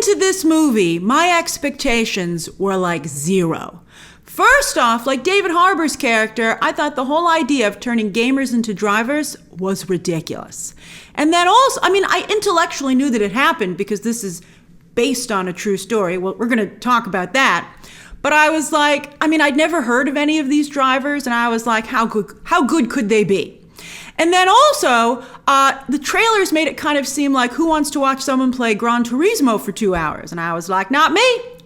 into this movie, my expectations were like zero. First off, like David Harbour's character, I thought the whole idea of turning gamers into drivers was ridiculous. And then also, I intellectually knew that it happened because this is based on a true story. Well, we're going to talk about that. But I was like, I'd never heard of any of these drivers, and I was like, how good could they be? And then also, the trailers made it kind of seem like, who wants to watch someone play Gran Turismo for 2 hours? And I was like, not me.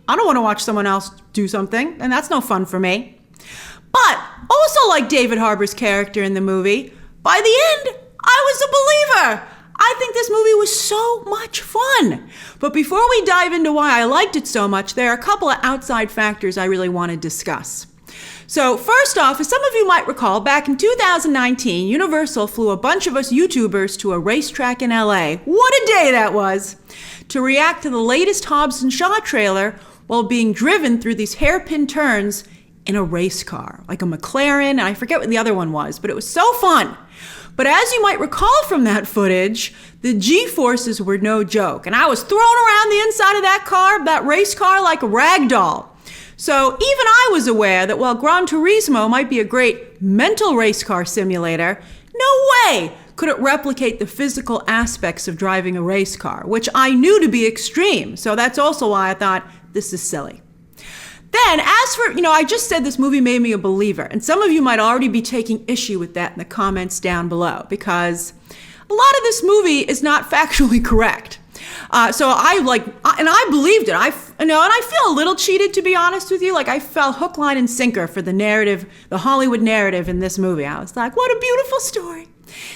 I don't want to watch someone else do something, and that's no fun for me. But also like David Harbour's character in the movie, by the end, I was a believer. I think this movie was so much fun. But before we dive into why I liked it so much, there are a couple of outside factors I really want to discuss. So first off, as some of you might recall, back in 2019, Universal flew a bunch of us YouTubers to a racetrack in LA. What a day that was! To react to the latest Hobbs and Shaw trailer while being driven through these hairpin turns in a race car, like a McLaren, and I forget what the other one was, but it was so fun. But as you might recall from that footage, the G-forces were no joke, and I was thrown around the inside of that race car, like a rag doll. So even I was aware that while Gran Turismo might be a great mental race car simulator, no way could it replicate the physical aspects of driving a race car, which I knew to be extreme. So that's also why I thought, this is silly. Then, as for, I just said this movie made me a believer, and some of you might already be taking issue with that in the comments down below, because a lot of this movie is not factually correct. So I believed it. And I feel a little cheated, to be honest with you. Like, I fell hook, line, and sinker for the narrative, the Hollywood narrative in this movie. I was like, what a beautiful story.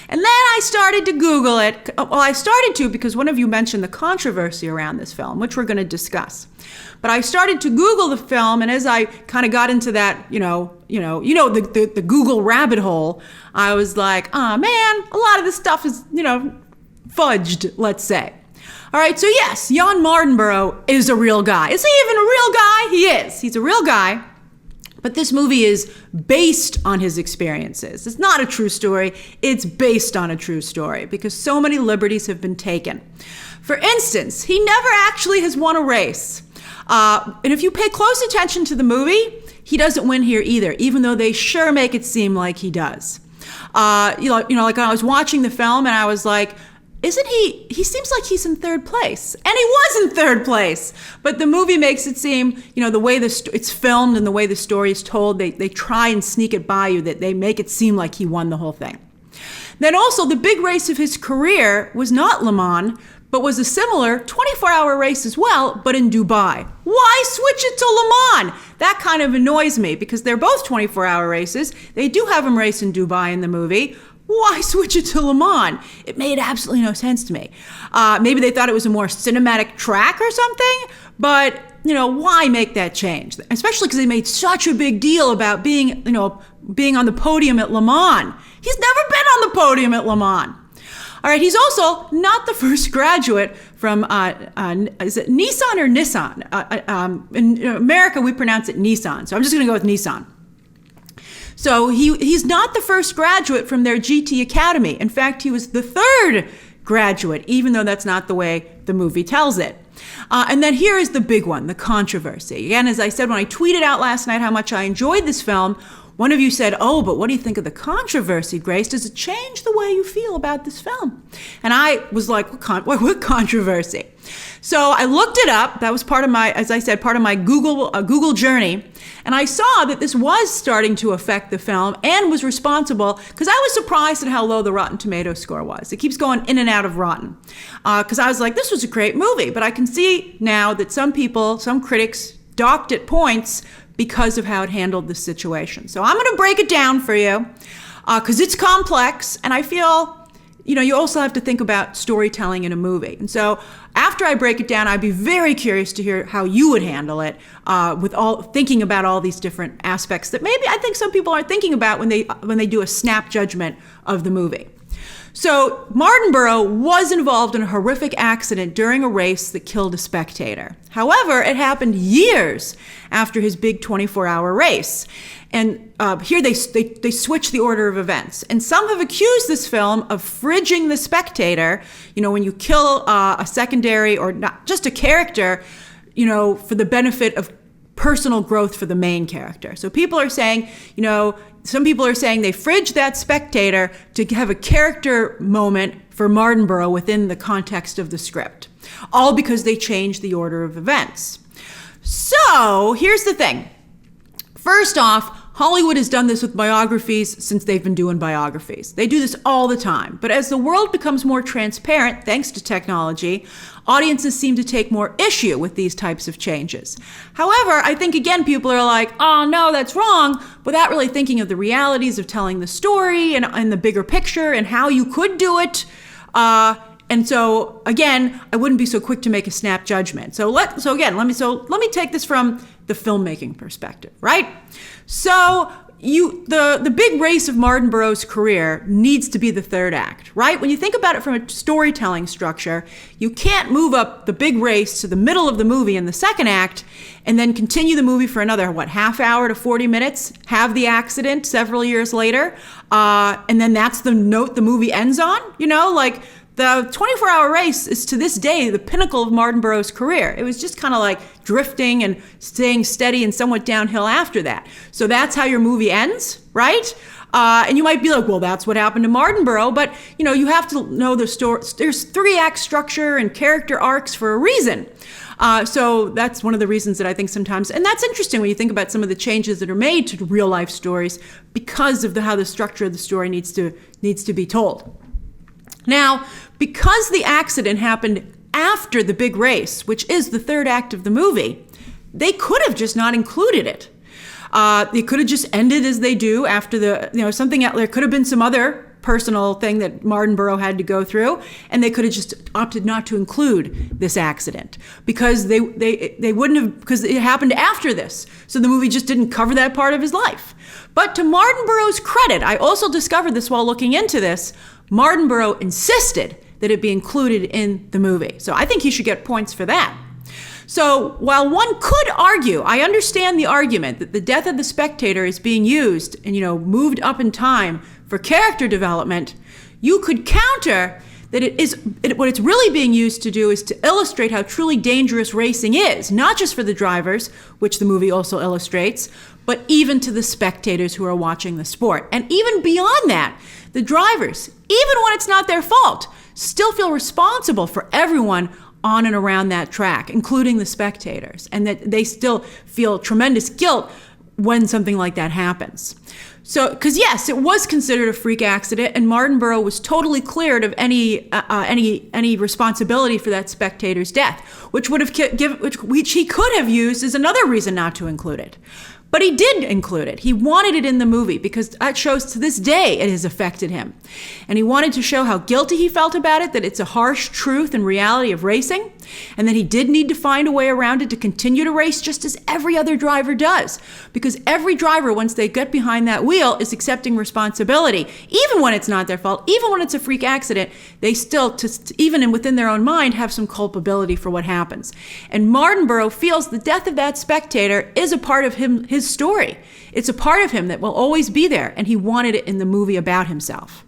And then I started to Google it. Well, I started to because one of you mentioned the controversy around this film, which we're going to discuss. But I started to Google the film, and as I kind of got into that, the Google rabbit hole, I was like, oh man, a lot of this stuff is, fudged, let's say. All right, so yes, Jann Mardenborough is a real guy. Is he even a real guy? He is. He's a real guy. But this movie is based on his experiences. It's not a true story. It's based on a true story because so many liberties have been taken. For instance, he never actually has won a race. And if you pay close attention to the movie, he doesn't win here either, even though they sure make it seem like he does. Like I was watching the film and I was like, he seems like he's in third place. And he was in third place. But the movie makes it seem, the way it's filmed and the way the story is told, they try and sneak it by you, that they make it seem like he won the whole thing. Then also, the big race of his career was not Le Mans, but was a similar 24-hour race as well, but in Dubai. Why switch it to Le Mans? That kind of annoys me because they're both 24-hour races. They do have him race in Dubai in the movie. Why switch it to Le Mans? It made absolutely no sense to me. Maybe they thought it was a more cinematic track or something, but why make that change? Especially because they made such a big deal about being on the podium at Le Mans. He's never been on the podium at Le Mans. All right, he's also not the first graduate from, is it Nissan or Nissan? In America, we pronounce it Nissan, so I'm just going to go with Nissan. So he's not the first graduate from their GT Academy. In fact, he was the third graduate, even though that's not the way the movie tells it. And then here is the big one, the controversy. Again, as I said when I tweeted out last night how much I enjoyed this film, one of you said, oh, but what do you think of the controversy, Grace? Does it change the way you feel about this film? And I was like, what controversy? So I looked it up. That was part of my, as I said, part of my Google journey. And I saw that this was starting to affect the film and was responsible, because I was surprised at how low the Rotten Tomatoes score was. It keeps going in and out of Rotten. Because I was like, this was a great movie. But I can see now that some critics docked it points because of how it handled the situation. So I'm going to break it down for you because it's complex, and I feel, you also have to think about storytelling in a movie. And so after I break it down, I'd be very curious to hear how you would handle it thinking about all these different aspects that maybe I think some people aren't thinking about when they do a snap judgment of the movie. So Mardenborough was involved in a horrific accident during a race that killed a spectator. However, it happened years after his big 24-hour race. And here they switch the order of events. And some have accused this film of fridging the spectator, when you kill a secondary or not just a character, for the benefit of personal growth for the main character. So people are saying, some people are saying they fridge that spectator to have a character moment for Mardenborough within the context of the script, all because they changed the order of events. So here's the thing. First off, Hollywood has done this with biographies since they've been doing biographies. They do this all the time. But as the world becomes more transparent, thanks to technology, audiences seem to take more issue with these types of changes. However, I think, again, people are like, oh, no, that's wrong, without really thinking of the realities of telling the story and the bigger picture and how you could do it. And so, again, I wouldn't be so quick to make a snap judgment. So let me take this from the filmmaking perspective, right? So the big race of Mardenborough's career needs to be the third act, right? When you think about it from a storytelling structure, you can't move up the big race to the middle of the movie in the second act and then continue the movie for another, half hour to 40 minutes, have the accident several years later, and then that's the note the movie ends on, The 24-hour race is to this day the pinnacle of Mardenborough's career. It was just kind of like drifting and staying steady and somewhat downhill after that. So that's how your movie ends, right? And you might be like, well, that's what happened to Mardenborough, but you have to know the story. There's 3-act structure and character arcs for a reason. So that's one of the reasons that I think sometimes, and that's interesting when you think about some of the changes that are made to real life stories because of how the structure of the story needs to be told. Now, because the accident happened after the big race, which is the third act of the movie, they could have just not included it. They could have just ended as they do after something else. There could have been some other personal thing that Mardenborough had to go through, and they could have just opted not to include this accident because they wouldn't have, because it happened after this. So the movie just didn't cover that part of his life. But to Mardenborough's credit, I also discovered this while looking into this, Mardenborough insisted that it be included in the movie. So I think he should get points for that. So while one could argue, I understand the argument that the death of the spectator is being used and, moved up in time for character development, you could counter that what it's really being used to do is to illustrate how truly dangerous racing is, not just for the drivers, which the movie also illustrates, but even to the spectators who are watching the sport. And even beyond that, the drivers, even when it's not their fault, still feel responsible for everyone on and around that track, including the spectators, and that they still feel tremendous guilt when something like that happens. So, because yes, it was considered a freak accident, and Mardenborough was totally cleared of any responsibility for that spectator's death, which he could have used as another reason not to include it. But he did include it. He wanted it in the movie because that shows to this day it has affected him. And he wanted to show how guilty he felt about it, that it's a harsh truth and reality of racing, and that he did need to find a way around it to continue to race just as every other driver does. Because every driver, once they get behind that wheel, is accepting responsibility. Even when it's not their fault, even when it's a freak accident, they still, even within their own mind, have some culpability for what happens. And Mardenborough feels the death of that spectator is a part of his story. It's a part of him that will always be there, and he wanted it in the movie about himself.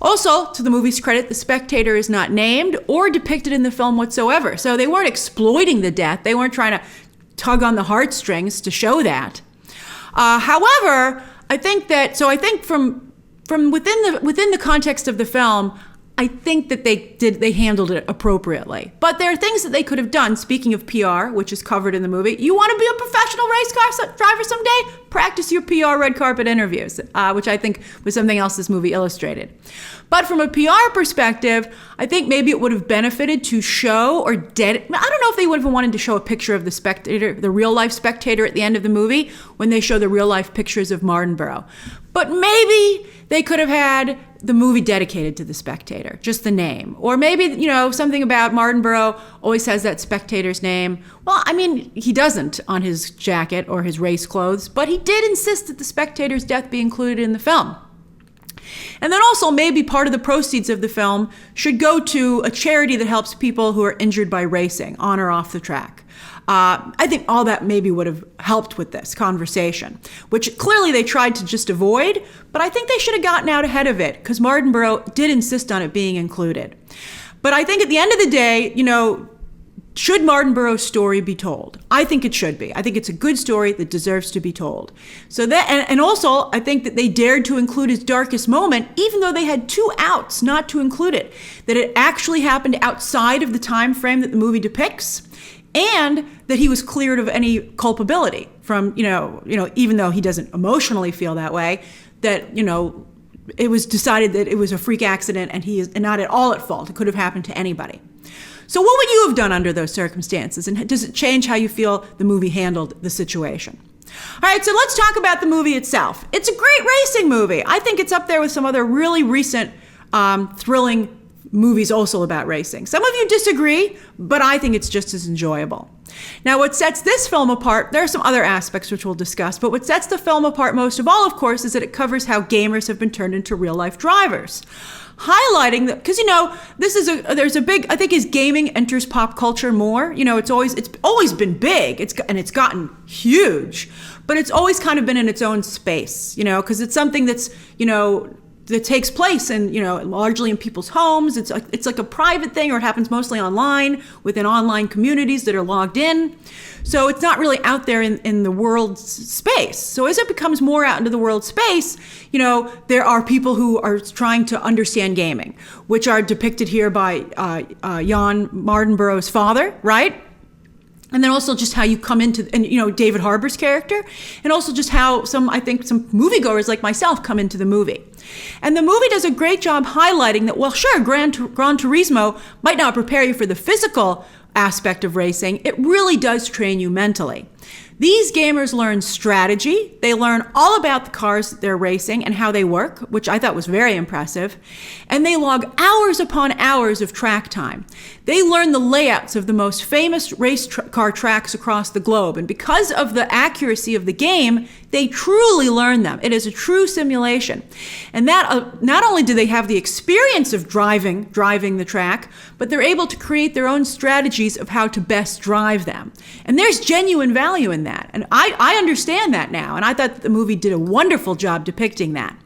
Also, to the movie's credit, the spectator is not named or depicted in the film whatsoever. So they weren't exploiting the death. They weren't trying to tug on the heartstrings to show that. However, I think from within the context of the film, I think that they handled it appropriately. But there are things that they could have done. Speaking of PR, which is covered in the movie, you want to be a professional race car driver someday? Practice your PR red carpet interviews, which I think was something else this movie illustrated. But from a PR perspective, I think maybe it would have benefited to show I don't know if they would have wanted to show a picture of the spectator, the real life spectator at the end of the movie when they show the real life pictures of Mardenborough. But maybe they could have had the movie dedicated to the spectator, just the name. Or maybe, something about Mardenborough always has that spectator's name. Well, I mean, he doesn't on his jacket or his race clothes, but he did insist that the spectator's death be included in the film. And then also maybe part of the proceeds of the film should go to a charity that helps people who are injured by racing on or off the track. I think all that maybe would have helped with this conversation, which clearly they tried to just avoid, but I think they should have gotten out ahead of it because Mardenborough did insist on it being included. But I think at the end of the day, should Mardenborough's story be told? I think it should be. I think it's a good story that deserves to be told. So that, and also, I think that they dared to include his darkest moment, even though they had 2 outs not to include it. That it actually happened outside of the time frame that the movie depicts, and that he was cleared of any culpability from, even though he doesn't emotionally feel that way, that, it was decided that it was a freak accident and he is not at all at fault. It could have happened to anybody. So what would you have done under those circumstances? And does it change how you feel the movie handled the situation? All right, so let's talk about the movie itself. It's a great racing movie. I think it's up there with some other really recent thrilling movies also about racing. Some of you disagree, but I think it's just as enjoyable. Now, what sets this film apart, there are some other aspects which we'll discuss, but what sets the film apart most of all, of course, is that it covers how gamers have been turned into real-life drivers. Highlighting that, because there's a big, I think as gaming enters pop culture more, it's always been big, it's gotten huge, but it's always kind of been in its own space, because it's something that's, that takes place in, largely in people's homes. It's like a private thing, or it happens mostly online within online communities that are logged in. So it's not really out there in the world space. So as it becomes more out into the world space, there are people who are trying to understand gaming, which are depicted here by Jann Mardenborough's father, right? And then also just how you come into, and David Harbour's character, and also just how some moviegoers like myself come into the movie. And the movie does a great job highlighting that, well, sure, Gran Turismo might not prepare you for the physical aspect of racing. It really does train you mentally. These gamers learn strategy. They learn all about the cars that they're racing and how they work, which I thought was very impressive. And they log hours upon hours of track time. They learn the layouts of the most famous race car tracks across the globe. And because of the accuracy of the game, they truly learn them. It is a true simulation. And that not only do they have the experience of driving the track, but they're able to create their own strategies of how to best drive them. And there's genuine value in that. And I understand that now. And I thought that the movie did a wonderful job depicting that.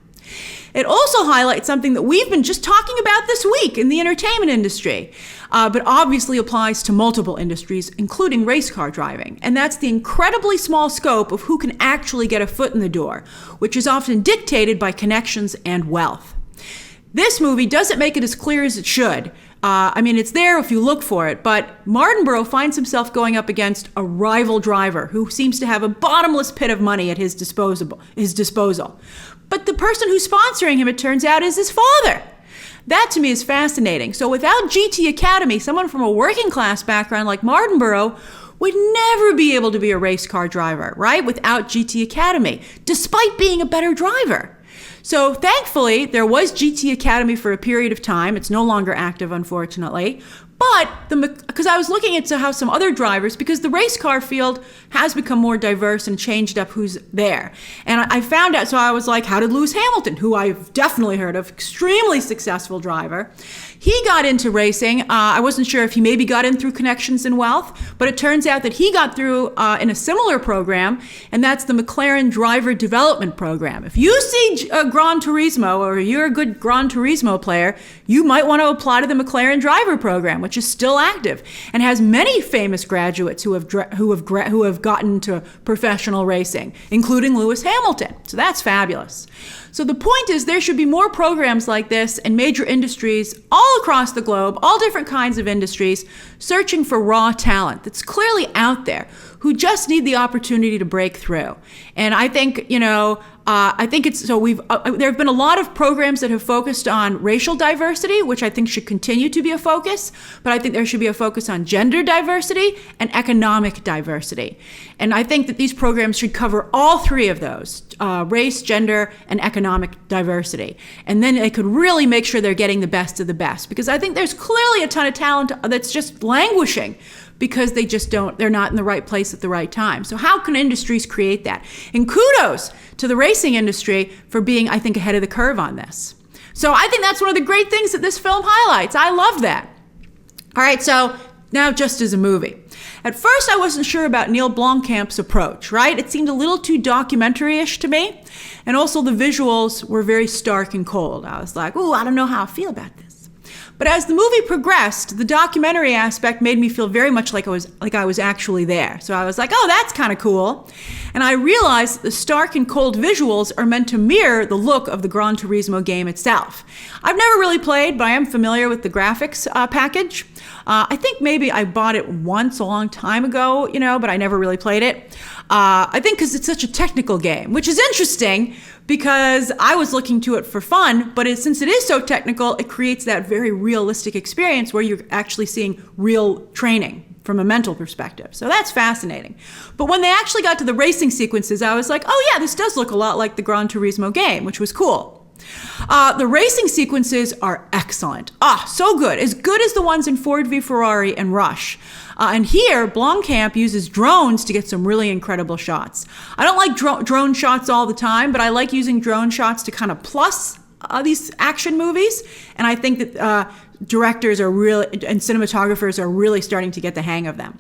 It also highlights something that we've been just talking about this week in the entertainment industry, but obviously applies to multiple industries, including race car driving. And that's the incredibly small scope of who can actually get a foot in the door, which is often dictated by connections and wealth. This movie doesn't make it as clear as it should. It's there if you look for it, but Mardenborough finds himself going up against a rival driver who seems to have a bottomless pit of money at his disposal. But the person who's sponsoring him, it turns out, is his father. That to me is fascinating. So without GT Academy, someone from a working class background like Mardenborough would never be able to be a race car driver, right? Without GT Academy, despite being a better driver. So thankfully, there was GT Academy for a period of time. It's no longer active, unfortunately. But because I was looking into how some other drivers, because the race car field has become more diverse and changed up who's there. And I found out, so I was like, how did Lewis Hamilton, who I've definitely heard of, extremely successful driver, he got into racing. I wasn't sure if he maybe got in through connections and wealth, but it turns out that he got through in a similar program, and that's the McLaren Driver Development Program. If you see Gran Turismo, or you're a good Gran Turismo player, you might want to apply to the McLaren Driver Program, which is still active and has many famous graduates who have gotten to professional racing, including Lewis Hamilton. So that's fabulous. So the point is, there should be more programs like this in major industries all across the globe, all different kinds of industries, searching for raw talent that's clearly out there, who just need the opportunity to break through. And I think, there have been a lot of programs that have focused on racial diversity, which I think should continue to be a focus, but I think there should be a focus on gender diversity and economic diversity. And I think that these programs should cover all three of those, race, gender, and economic diversity. And then they could really make sure they're getting the best of the best, because I think there's clearly a ton of talent that's just languishing because they're not in the right place at the right time. So how can industries create that? And kudos to the racing industry for being, I think, ahead of the curve on this. So I think that's one of the great things that this film highlights. I love that. All right, so now just as a movie. At first, I wasn't sure about Neill Blomkamp's approach, right? It seemed a little too documentary-ish to me. And also the visuals were very stark and cold. I was like, ooh, I don't know how I feel about this. But as the movie progressed, the documentary aspect made me feel very much like I was actually there. So I was like, oh, that's kind of cool. And I realized that the stark and cold visuals are meant to mirror the look of the Gran Turismo game itself. I've never really played, but I am familiar with the graphics package. I think maybe I bought it once a long time ago, but I never really played it. I think because it's such a technical game, which is interesting because I was looking to it for fun, but since it is so technical, it creates that very realistic experience where you're actually seeing real training from a mental perspective. So that's fascinating. But when they actually got to the racing sequences, I was like, oh yeah, this does look a lot like the Gran Turismo game, which was cool. The racing sequences are excellent. So good. As good as the ones in Ford v Ferrari and Rush. And here, Blomkamp uses drones to get some really incredible shots. I don't like drone shots all the time, but I like using drone shots to kind of plus these action movies. And I think that directors are really, and cinematographers are really starting to get the hang of them.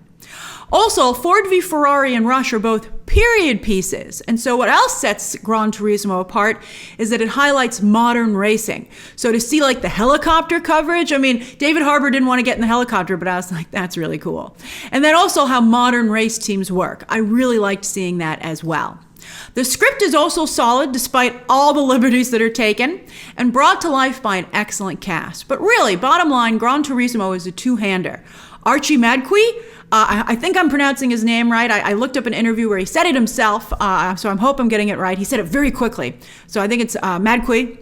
Also, Ford v Ferrari and Rush are both period pieces. And so what else sets Gran Turismo apart is that it highlights modern racing. So to see like the helicopter coverage, I mean, David Harbour didn't want to get in the helicopter, but I was like, that's really cool. And then also how modern race teams work. I really liked seeing that as well. The script is also solid despite all the liberties that are taken and brought to life by an excellent cast. But really, bottom line, Gran Turismo is a two-hander. Archie Madekwe, I think I'm pronouncing his name right. I looked up an interview where he said it himself, so I hope I'm getting it right. He said it very quickly. So I think it's Madekwe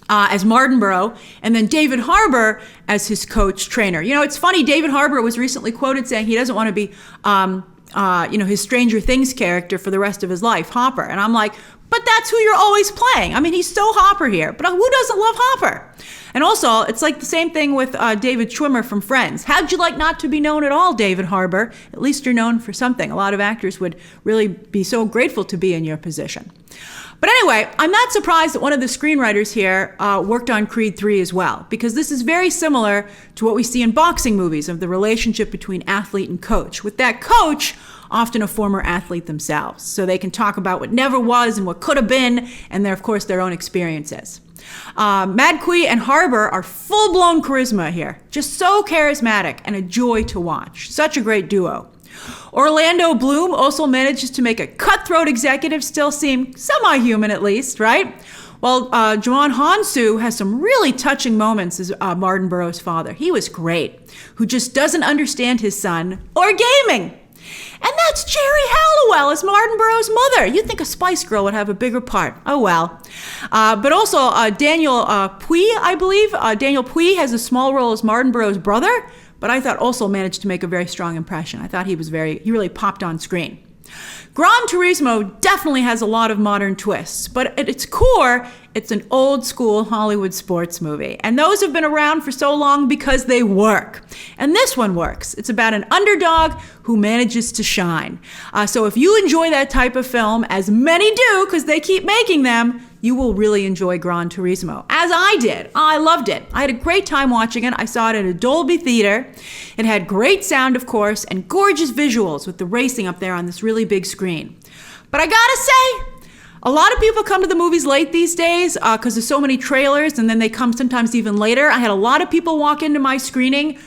as Mardenborough, and then David Harbour as his coach trainer. It's funny, David Harbour was recently quoted saying he doesn't want to be his Stranger Things character for the rest of his life, Hopper. And I'm like, but that's who you're always playing. I mean, he's so Hopper here, but who doesn't love Hopper? And also, it's like the same thing with David Schwimmer from Friends. How'd you like not to be known at all, David Harbour? At least you're known for something. A lot of actors would really be so grateful to be in your position. But anyway, I'm not surprised that one of the screenwriters here worked on Creed 3 as well, because this is very similar to what we see in boxing movies of the relationship between athlete and coach, with that coach often a former athlete themselves, so they can talk about what never was and what could have been, and of course their own experiences. Madekwe and Harbour are full-blown charisma here, just so charismatic and a joy to watch. Such a great duo. Orlando Bloom also manages to make a cutthroat executive still seem semi-human at least, right? While Juan Hansu has some really touching moments as Mardenborough's father. He was great, who just doesn't understand his son or gaming. And that's Jerry Halliwell as Mardenborough's mother. You'd think a Spice Girl would have a bigger part. Oh, well. But also Daniel Pui, I believe. Daniel Pui has a small role as Mardenborough's brother, but I thought also managed to make a very strong impression. I thought he really popped on screen. Gran Turismo definitely has a lot of modern twists, but at its core, it's an old school Hollywood sports movie. And those have been around for so long because they work. And this one works. It's about an underdog who manages to shine. So if you enjoy that type of film, as many do because they keep making them, you will really enjoy Gran Turismo, as I did. I loved it. I had a great time watching it. I saw it at a Dolby theater. It had great sound, of course, and gorgeous visuals with the racing up there on this really big screen. But I gotta say, a lot of people come to the movies late these days because there's so many trailers, and then they come sometimes even later. I had a lot of people walk into my screening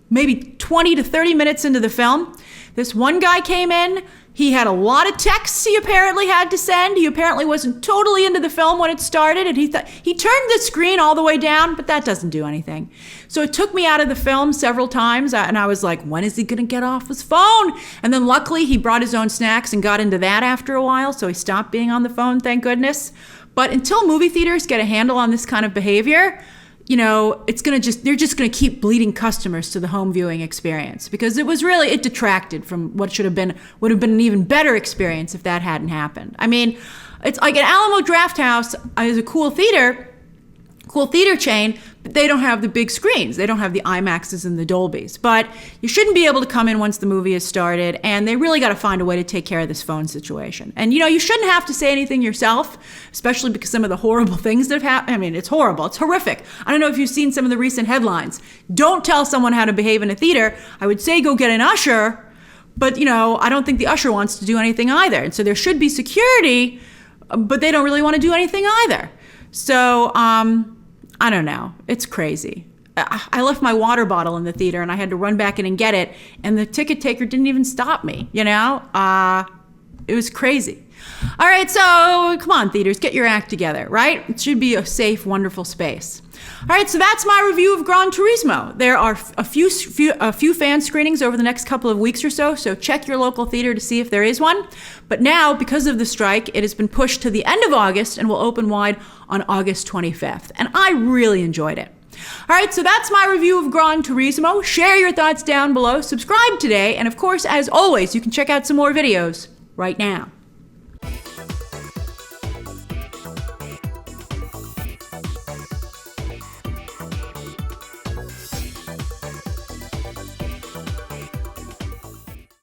maybe 20 to 30 minutes into the film. This one guy came in. He had a lot of texts he apparently had to send. He apparently wasn't totally into the film when it started, and he turned the screen all the way down, but that doesn't do anything. So it took me out of the film several times, and I was like, when is he going to get off his phone? And then luckily he brought his own snacks and got into that after a while, so he stopped being on the phone, thank goodness. But until movie theaters get a handle on this kind of behavior, they're just gonna keep bleeding customers to the home viewing experience, because it detracted from what would have been an even better experience if that hadn't happened. I mean, it's like an Alamo Drafthouse is a cool theater chain, they don't have the big screens. They don't have the IMAXs and the Dolbys. But you shouldn't be able to come in once the movie has started, and they really got to find a way to take care of this phone situation. And, you shouldn't have to say anything yourself, especially because some of the horrible things that have happened. I mean, it's horrible. It's horrific. I don't know if you've seen some of the recent headlines. Don't tell someone how to behave in a theater. I would say go get an usher, but, I don't think the usher wants to do anything either. And so there should be security, but they don't really want to do anything either. So, I don't know. It's crazy. I left my water bottle in the theater and I had to run back in and get it. And the ticket taker didn't even stop me, It was crazy. All right, so come on, theaters, get your act together, right? It should be a safe, wonderful space. All right, so that's my review of Gran Turismo. There are a few fan screenings over the next couple of weeks or so check your local theater to see if there is one. But now, because of the strike, it has been pushed to the end of August and will open wide on August 25th. And I really enjoyed it. All right, so that's my review of Gran Turismo. Share your thoughts down below, subscribe today, and of course, as always, you can check out some more videos right now.